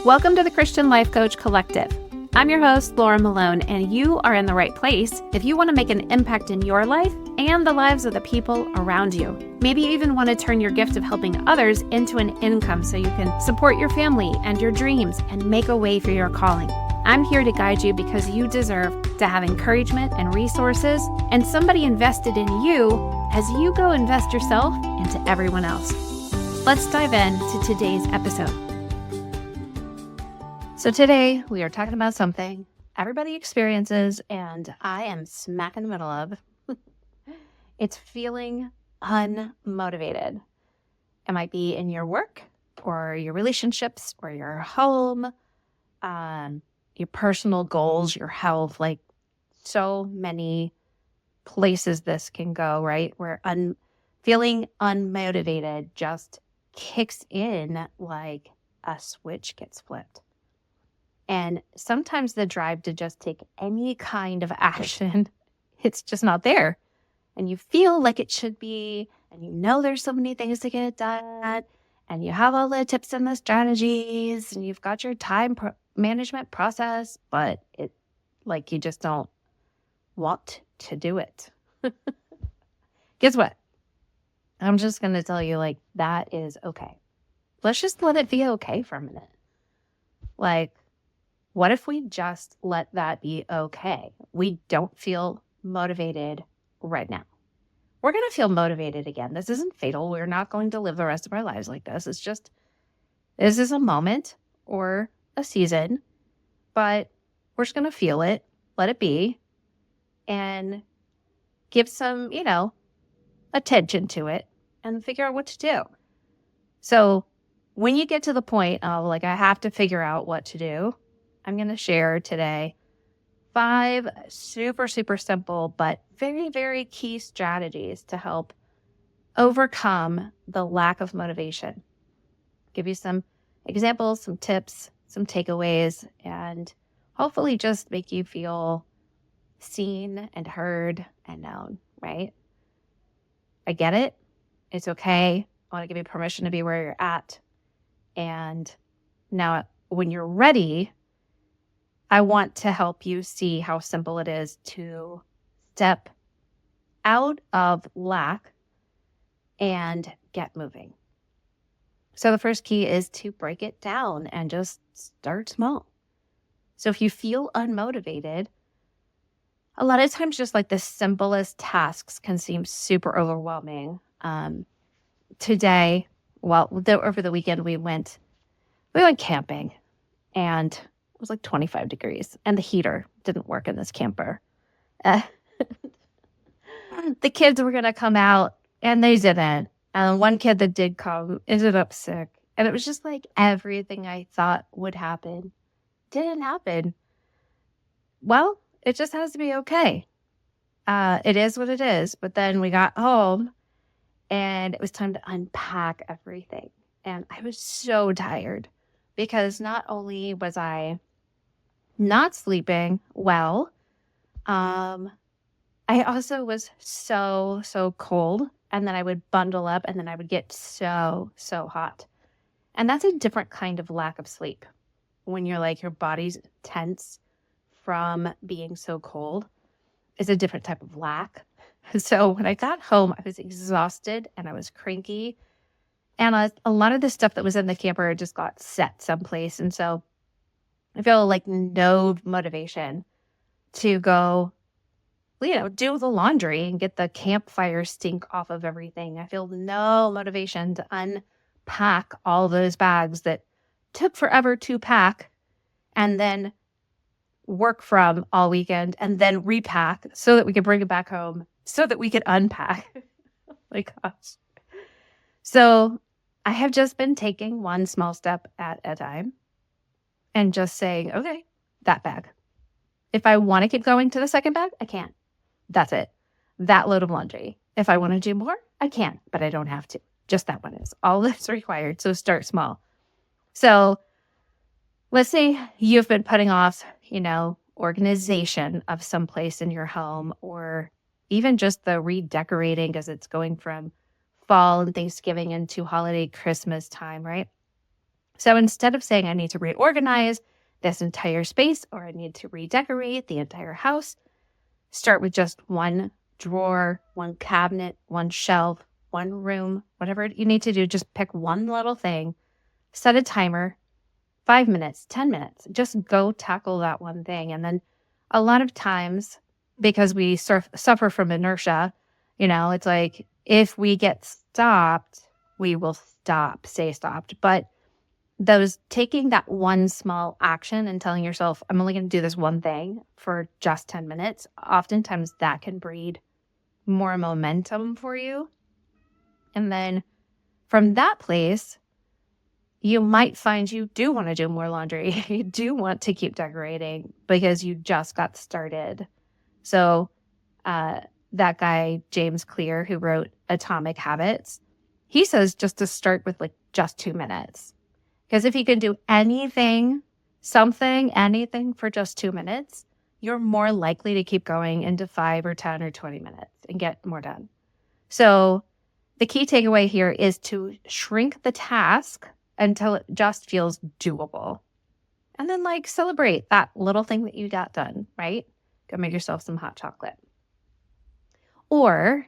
Welcome to the Christian Life Coach Collective. I'm your host, Laura Malone, and you are in the right place if you want to make an impact in your life and the lives of the people around you. Maybe you even want to turn your gift of helping others into an income so you can support your family and your dreams and make a way for your calling. I'm here to guide you because you deserve to have encouragement and resources and somebody invested in you as you go invest yourself into everyone else. Let's dive into today's episode. So today we are talking about something everybody experiences and I am smack in the middle of. It's feeling unmotivated. It might be in your work or your relationships or your home, your personal goals, your health, like so many places this can go, right? Where feeling unmotivated just kicks in like a switch gets flipped. And sometimes the drive to just take any kind of action, it's just not there. And you feel like it should be, and you know there's so many things to get done, and you have all the tips and the strategies, and you've got your time management process, but you just don't want to do it. Guess what? I'm just going to tell you, that is okay. Let's just let it be okay for a minute. What if we just let that be okay? We don't feel motivated right now. We're going to feel motivated again. This isn't fatal. We're not going to live the rest of our lives like this. It's just, this is a moment or a season, but we're just going to feel it, let it be, and give some, attention to it and figure out what to do. So when you get to the point of I have to figure out what to do, I'm going to share today 5 super, super simple, but very, very key strategies to help overcome the lack of motivation. Give you some examples, some tips, some takeaways, and hopefully just make you feel seen and heard and known, right? I get it. It's okay. I want to give you permission to be where you're at. And now when you're ready, I want to help you see how simple it is to step out of lack and get moving. So the first key is to break it down and just start small. So if you feel unmotivated, a lot of times just the simplest tasks can seem super overwhelming. Today, over the weekend, we went camping, and it was 25 degrees, and the heater didn't work in this camper. The kids were going to come out, and they didn't. And one kid that did come ended up sick. And it was just everything I thought would happen didn't happen. Well, it just has to be okay. It is what it is. But then we got home, and it was time to unpack everything. And I was so tired because not only was I not sleeping well, I also was so cold. And then I would bundle up, and then I would get so hot. And that's a different kind of lack of sleep. When you're your body's tense from being so cold, is a different type of lack. So when I got home, I was exhausted and I was cranky. And a lot of the stuff that was in the camper just got set someplace. And so I feel no motivation to go, do the laundry and get the campfire stink off of everything. I feel no motivation to unpack all those bags that took forever to pack and then work from all weekend and then repack so that we could bring it back home so that we could unpack. My gosh. So I have just been taking one small step at a time and just saying, okay, that bag. If I want to keep going to the second bag, I can. That's it. That load of laundry. If I want to do more, I can, but I don't have to. Just that one is all that's required. So start small. So let's say you've been putting off, organization of some place in your home, or even just the redecorating because it's going from fall and Thanksgiving into holiday Christmas time, right? So instead of saying I need to reorganize this entire space or I need to redecorate the entire house, start with just one drawer, one cabinet, one shelf, one room, whatever you need to do. Just pick one little thing, set a timer, 5 minutes, 10 minutes, just go tackle that one thing. And then a lot of times, because we suffer from inertia, it's like if we get stopped, we will stay stopped. But those taking that one small action and telling yourself, I'm only going to do this one thing for just 10 minutes, oftentimes that can breed more momentum for you. And then from that place, you might find you do want to do more laundry. You do want to keep decorating because you just got started. So that guy, James Clear, who wrote Atomic Habits, he says just to start with just 2 minutes. Because if you can do anything for just 2 minutes, you're more likely to keep going into 5 or 10 or 20 minutes and get more done. So the key takeaway here is to shrink the task until it just feels doable. And then celebrate that little thing that you got done, right? Go make yourself some hot chocolate. Or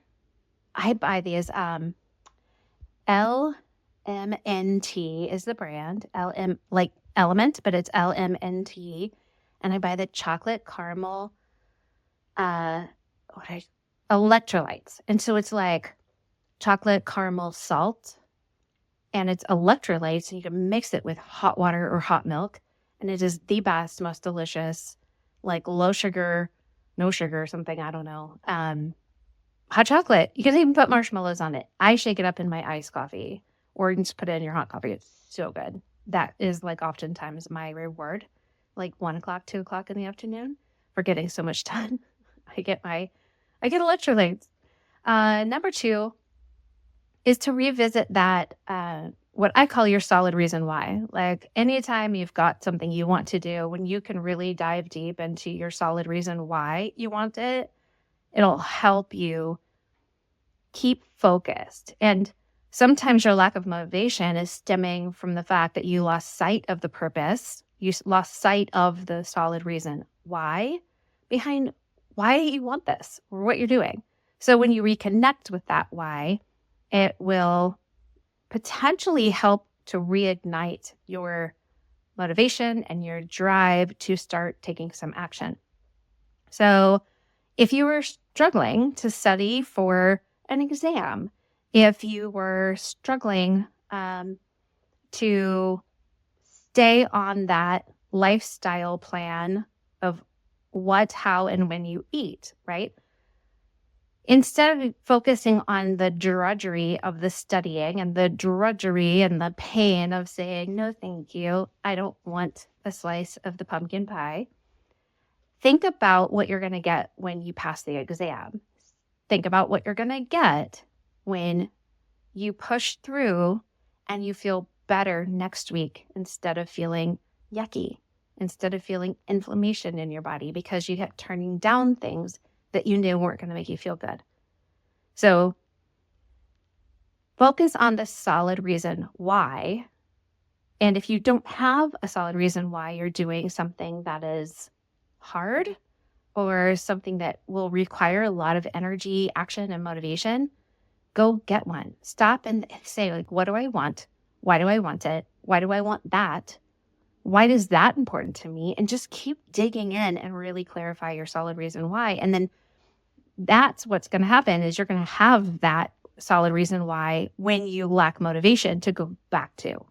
I buy these LMNT is the brand. like Element, but it's LMNT. And I buy the chocolate caramel electrolytes. And so it's like chocolate caramel salt. And it's electrolytes, and you can mix it with hot water or hot milk. And it is the best, most delicious, low sugar, no sugar, something, I don't know. Hot chocolate. You can even put marshmallows on it. I shake it up in my iced coffee, or you can just put it in your hot coffee. It's so good. That is oftentimes my reward, 1 o'clock, 2 o'clock in the afternoon for getting so much done. I get electrolytes. Number 2 is to revisit that, what I call your solid reason why. Anytime you've got something you want to do, when you can really dive deep into your solid reason why you want it, it'll help you keep focused. And sometimes your lack of motivation is stemming from the fact that you lost sight of the purpose. You lost sight of the solid reason why behind why you want this or what you're doing. So when you reconnect with that why, it will potentially help to reignite your motivation and your drive to start taking some action. So if you were struggling to study for an exam, if you were struggling to stay on that lifestyle plan of what, how, and when you eat, right? Instead of focusing on the drudgery of the studying and the drudgery and the pain of saying, no, thank you, I don't want a slice of the pumpkin pie, think about what you're going to get when you pass the exam. Think about what you're going to get when you push through and you feel better next week instead of feeling yucky, instead of feeling inflammation in your body because you kept turning down things that you knew weren't going to make you feel good. So focus on the solid reason why. And if you don't have a solid reason why you're doing something that is hard or something that will require a lot of energy, action, and motivation, go get one. Stop and say, what do I want? Why do I want it? Why do I want that? Why is that important to me? And just keep digging in and really clarify your solid reason why. And then that's what's going to happen is you're going to have that solid reason why when you lack motivation to go back to.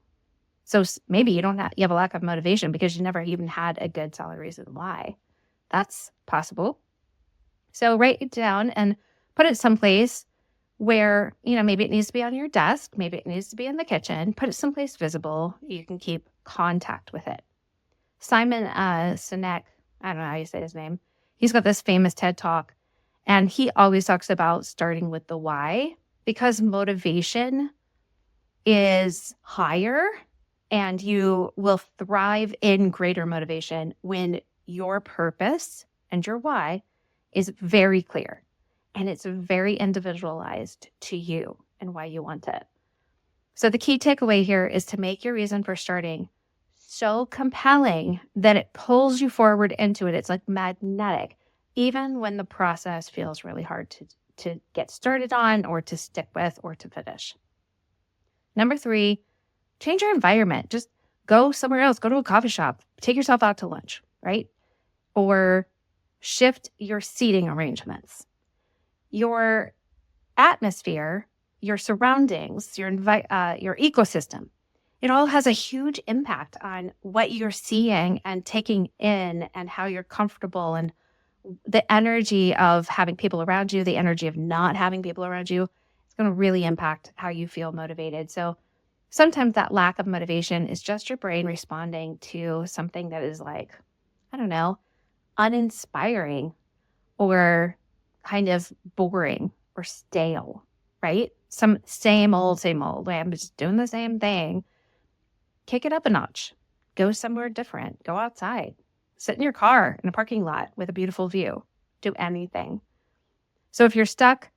So maybe you have a lack of motivation because you never even had a good solid reason why. That's possible. So write it down and put it someplace where, maybe it needs to be on your desk. Maybe it needs to be in the kitchen. Put it someplace visible. You can keep contact with it. Simon Sinek, I don't know how you say his name. He's got this famous TED Talk. And he always talks about starting with the why because motivation is higher and you will thrive in greater motivation when your purpose and your why is very clear and it's very individualized to you and why you want it. So the key takeaway here is to make your reason for starting so compelling that it pulls you forward into it. It's like magnetic, even when the process feels really hard to get started on or to stick with or to finish. Number 3, change your environment. Just go somewhere else. Go to a coffee shop. Take yourself out to lunch, right? Or shift your seating arrangements. Your atmosphere, your surroundings, your ecosystem, it all has a huge impact on what you're seeing and taking in and how you're comfortable, and the energy of having people around you, the energy of not having people around you. It's going to really impact how you feel motivated. So sometimes that lack of motivation is just your brain responding to something that is like, I don't know, uninspiring or kind of boring or stale, right? Some same old. Like, I'm just doing the same thing. Kick it up a notch. Go somewhere different. Go outside. Sit in your car in a parking lot with a beautiful view. Do anything. So if you're stuck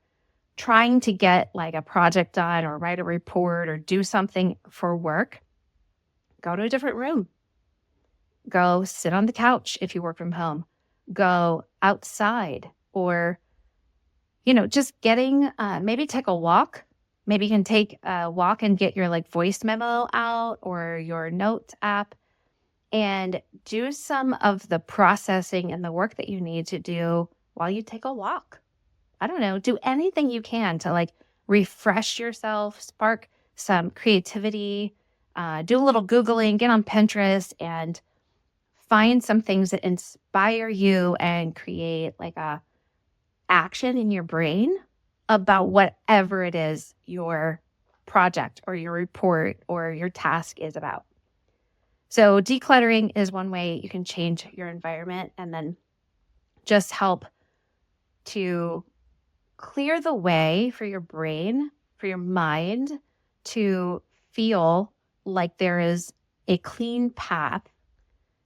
trying to get like a project done or write a report or do something for work, go to a different room. Go sit on the couch if you work from home. Go outside, or, just getting, maybe take a walk. Maybe you can take a walk and get your like voice memo out or your note app and do some of the processing and the work that you need to do while you take a walk. I don't know, do anything you can to like refresh yourself, spark some creativity, do a little Googling, get on Pinterest and find some things that inspire you and create like a action in your brain about whatever it is your project or your report or your task is about. So decluttering is one way you can change your environment and then just help to clear the way for your brain, for your mind to feel like there is a clean path.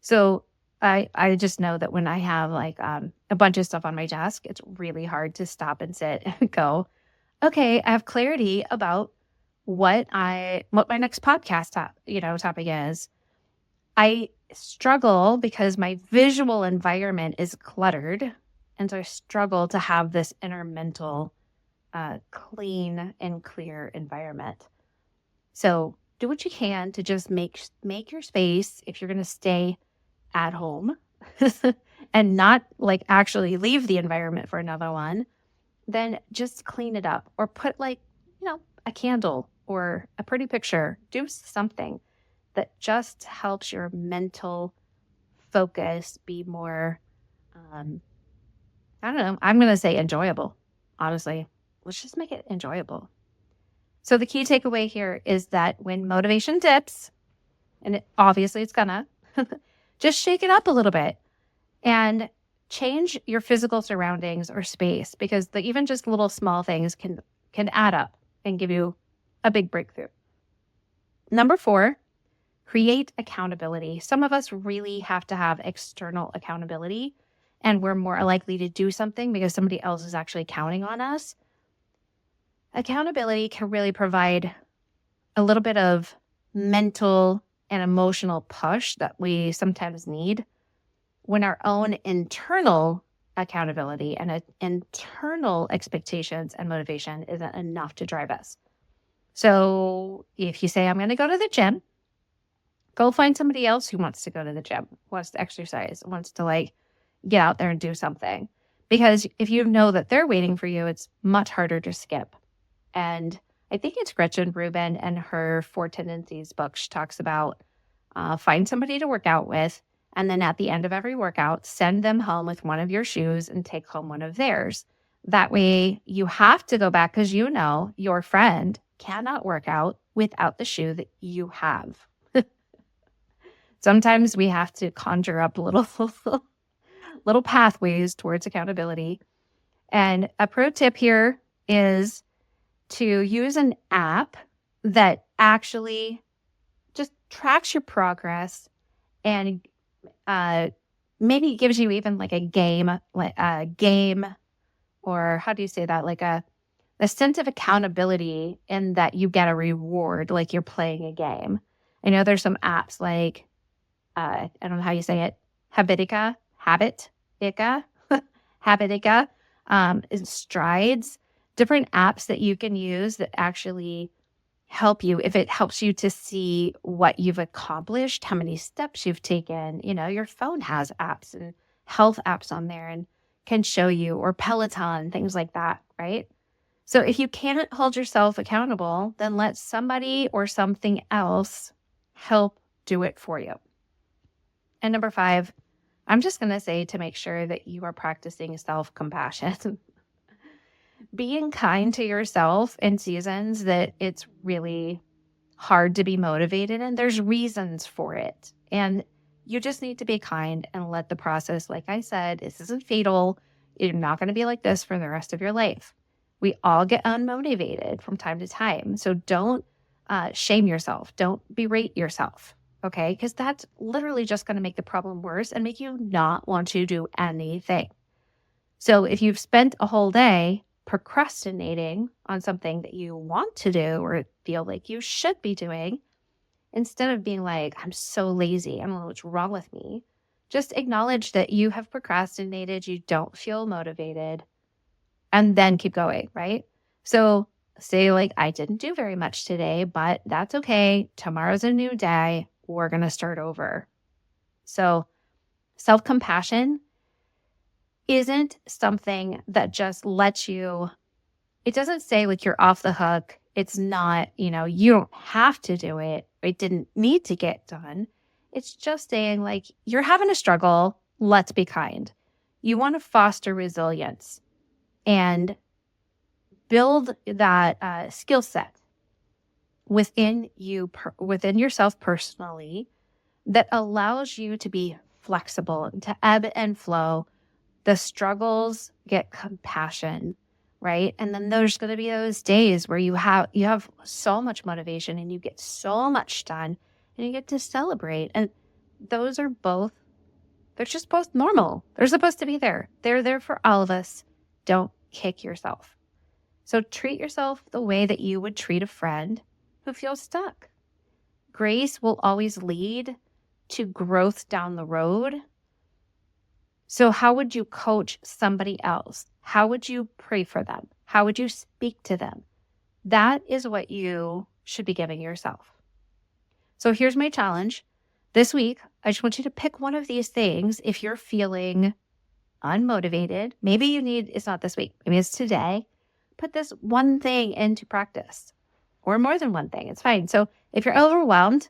So I just know that when I have like a bunch of stuff on my desk, it's really hard to stop and sit and go, okay, I have clarity about what my next podcast topic is. I struggle because my visual environment is cluttered. And so I struggle to have this inner mental, clean and clear environment. So do what you can to just make your space, if you're going to stay at home and not like actually leave the environment for another one, then just clean it up or put like, a candle or a pretty picture. Do something that just helps your mental focus be more, I don't know, I'm going to say enjoyable. Honestly, let's just make it enjoyable. So the key takeaway here is that when motivation dips, and obviously it's gonna, just shake it up a little bit and change your physical surroundings or space, because even just little small things can add up and give you a big breakthrough. Number 4, create accountability. Some of us really have to have external accountability, and we're more likely to do something because somebody else is actually counting on us. Accountability can really provide a little bit of mental and emotional push that we sometimes need when our own internal accountability and internal expectations and motivation isn't enough to drive us. So if you say, I'm going to go to the gym, go find somebody else who wants to go to the gym, wants to exercise, wants to like get out there and do something. Because if you know that they're waiting for you, it's much harder to skip. And I think it's Gretchen Rubin and her 4 Tendencies book. She talks about find somebody to work out with, and then at the end of every workout, send them home with one of your shoes and take home one of theirs. That way you have to go back because your friend cannot work out without the shoe that you have. Sometimes we have to conjure up little pathways towards accountability. And a pro tip here is to use an app that actually just tracks your progress and maybe gives you even like a game, or how do you say that? Like a sense of accountability in that you get a reward, like you're playing a game. I know there's some apps like, I don't know how you say it, Habitica, Habitica, Strides, different apps that you can use that actually help you. If it helps you to see what you've accomplished, how many steps you've taken, your phone has apps and health apps on there and can show you, or Peloton, things like that, right? So if you can't hold yourself accountable, then let somebody or something else help do it for you. And number 5, I'm just going to say to make sure that you are practicing self-compassion. Being kind to yourself in seasons that it's really hard to be motivated, and there's reasons for it. And you just need to be kind and let the process, like I said, this isn't fatal. You're not going to be like this for the rest of your life. We all get unmotivated from time to time. So don't shame yourself. Don't berate yourself, okay? Because that's literally just going to make the problem worse and make you not want to do anything. So if you've spent a whole day procrastinating on something that you want to do or feel like you should be doing, instead of being like, I'm so lazy, I don't know what's wrong with me, just acknowledge that you have procrastinated, you don't feel motivated, and then keep going, right? So say like, I didn't do very much today, but that's okay. Tomorrow's a new day. We're going to start over. So self-compassion isn't something that just lets you, it doesn't say like you're off the hook. It's not, you don't have to do it. It didn't need to get done. It's just saying like, you're having a struggle. Let's be kind. You want to foster resilience and build that skill set within yourself personally that allows you to be flexible, to ebb and flow. The struggles get compassion, right? And then there's going to be those days where you have so much motivation and you get so much done and you get to celebrate. And those are both, they're just both normal. They're supposed to be there. They're there for all of us. Don't kick yourself. So treat yourself the way that you would treat a friend who feels stuck. Grace will always lead to growth down the road. So how would you coach somebody else? How would you pray for them? How would you speak to them? That is what you should be giving yourself. So here's my challenge. This week, I just want you to pick one of these things if you're feeling unmotivated. Maybe it's not this week. Maybe it's today. Put this one thing into practice, or more than one thing. It's fine. So if you're overwhelmed,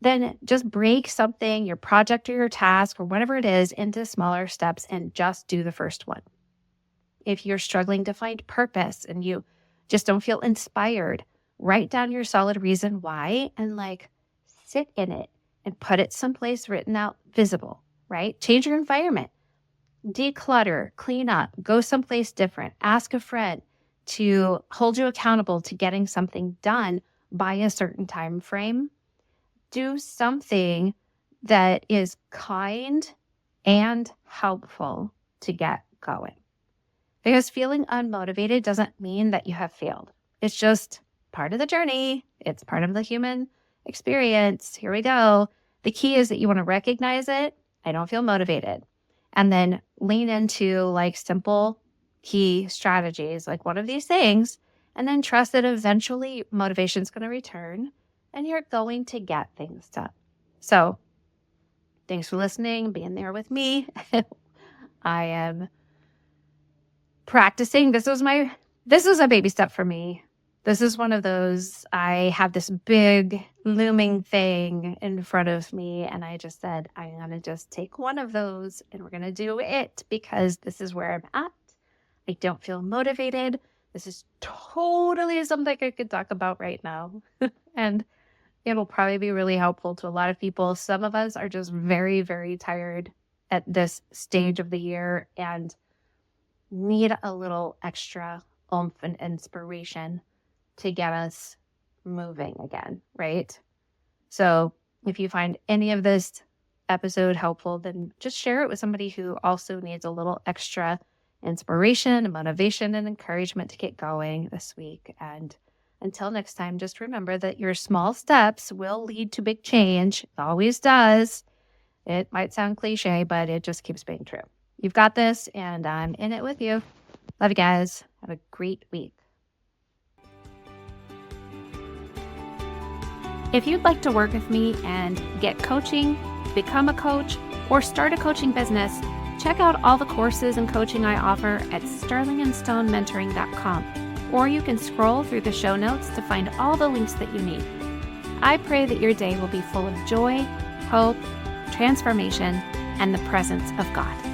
then just break something, your project or your task or whatever it is, into smaller steps and just do the first one. If you're struggling to find purpose and you just don't feel inspired, write down your solid reason why and sit in it and put it someplace written out, visible, right? Change your environment, declutter, clean up, go someplace different, ask a friend to hold you accountable to getting something done by a certain time frame. Do something that is kind and helpful to get going. Because feeling unmotivated doesn't mean that you have failed. It's just part of the journey. It's part of the human experience. Here we go. The key is that you want to recognize it. I don't feel motivated. And then lean into simple key strategies, like one of these things, and then trust that eventually motivation is going to return and you're going to get things done. So thanks for listening, being there with me. I am practicing. This was a baby step for me. This is one of those, I have this big looming thing in front of me, and I just said, I'm going to just take one of those and we're going to do it because this is where I'm at. I don't feel motivated. This is totally something I could talk about right now. And it'll probably be really helpful to a lot of people. Some of us are just very, very tired at this stage of the year and need a little extra oomph and inspiration to get us moving again, right? So if you find any of this episode helpful, then just share it with somebody who also needs a little extra inspiration and motivation and encouragement to get going this week. And until next time, just remember that your small steps will lead to big change. It always does. It might sound cliche, but it just keeps being true. You've got this, and I'm in it with you. Love you guys. Have a great week. If you'd like to work with me and get coaching, become a coach, or start a coaching business, check out all the courses and coaching I offer at sterlingandstonementoring.com, or you can scroll through the show notes to find all the links that you need. I pray that your day will be full of joy, hope, transformation, and the presence of God.